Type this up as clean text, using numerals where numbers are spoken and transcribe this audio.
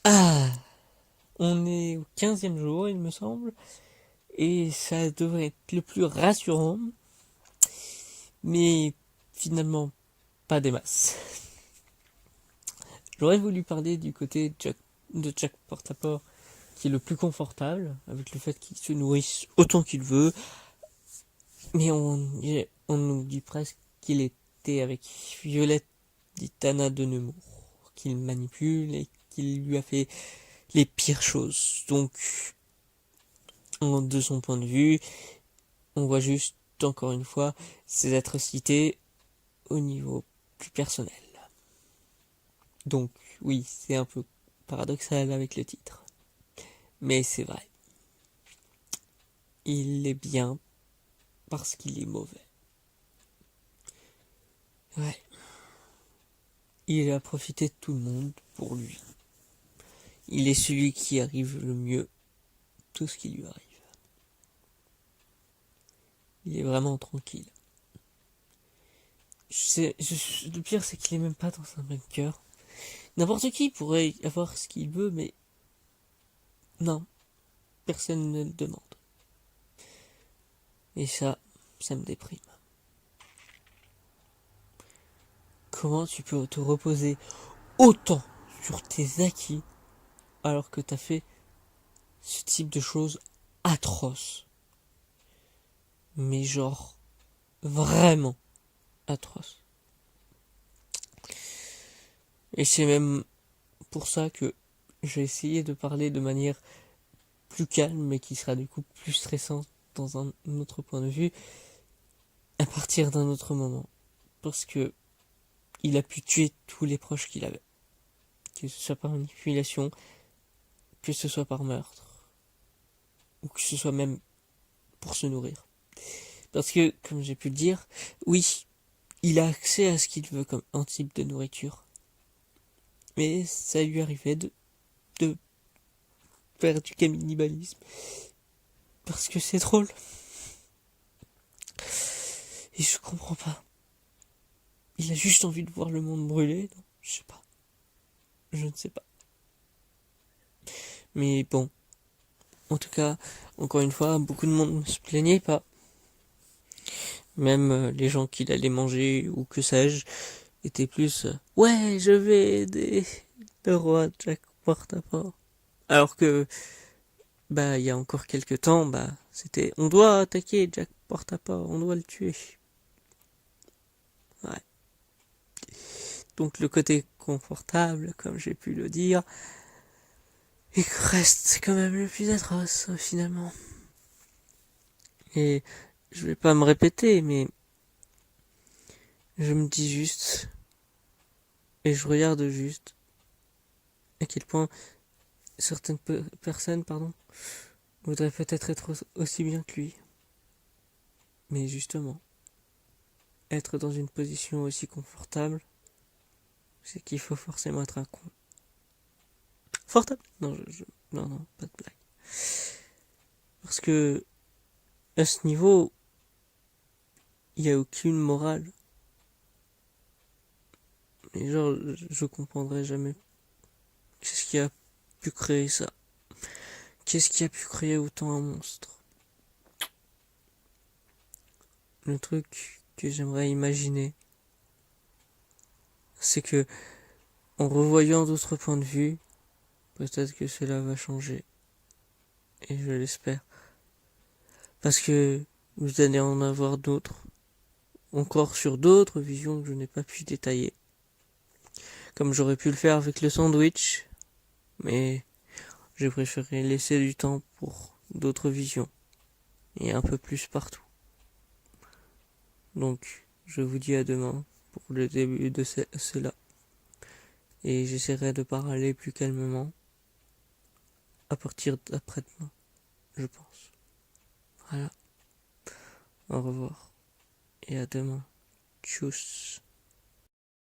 Ah, on est au 15e jour, il me semble, et ça devrait être le plus rassurant, mais finalement pas des masses. J'aurais voulu parler du côté de Jack Portaport, qui est le plus confortable, avec le fait qu'il se nourrisse autant qu'il veut, mais on nous dit presque qu'il était avec Violette Ditana de Nemours, qu'il manipule et qu'il lui a fait les pires choses. Donc, de son point de vue, on voit juste, encore une fois, ces atrocités au niveau plus personnel. Donc, oui, c'est un peu paradoxal avec le titre. Mais c'est vrai. Il est bien parce qu'il est mauvais. Ouais. Il a profité de tout le monde pour lui. Il est celui qui arrive le mieux tout ce qui lui arrive. Il est vraiment tranquille. Le pire, c'est qu'il est même pas dans un bunker. N'importe qui pourrait avoir ce qu'il veut, mais non, personne ne le demande. Et ça me déprime. Comment tu peux te reposer autant sur tes acquis alors que t'as fait ce type de choses atroces? Mais genre, vraiment atroces. Et c'est même pour ça que j'ai essayé de parler de manière plus calme, mais qui sera du coup plus stressante dans un autre point de vue, à partir d'un autre moment. Parce que il a pu tuer tous les proches qu'il avait. Que ce soit par manipulation, que ce soit par meurtre, ou que ce soit même pour se nourrir. Parce que, comme j'ai pu le dire, oui, il a accès à ce qu'il veut comme un type de nourriture. Mais ça lui arrivait de faire du cannibalisme. Parce que c'est drôle. Et je comprends pas. Il a juste envie de voir le monde brûler, non? Je sais pas. Je ne sais pas. Mais bon. En tout cas, encore une fois, beaucoup de monde ne se plaignait pas. Même les gens qu'il allait manger ou que sais-je étaient plus ouais, je vais aider le roi Jack Portaport. Alors que bah il y a encore quelques temps, bah c'était on doit attaquer Jack Portaport, on doit le tuer. Ouais. Donc le côté confortable, comme j'ai pu le dire, il reste quand même le plus atroce finalement. Et je vais pas me répéter, mais je me dis juste et je regarde juste à quel point certaines personnes, voudraient peut-être être aussi bien que lui. Mais justement, être dans une position aussi confortable, c'est qu'il faut forcément être un con. Confortable? Non, non, non, pas de blague. Parce que à ce niveau, il n'y a aucune morale. Et genre, je comprendrai jamais. Qu'est-ce qui a pu créer ça? Qu'est-ce qui a pu créer autant un monstre? Le truc que j'aimerais imaginer, c'est que, en revoyant d'autres points de vue, peut-être que cela va changer. Et je l'espère. Parce que vous allez en avoir d'autres. Encore sur d'autres visions que je n'ai pas pu détailler. Comme j'aurais pu le faire avec le sandwich. Mais j'ai préféré laisser du temps pour d'autres visions. Et un peu plus partout. Donc, je vous dis à demain pour le début de cela. Et j'essaierai de parler plus calmement à partir d'après-demain, je pense. Voilà. Au revoir. Et à demain. Tchuss.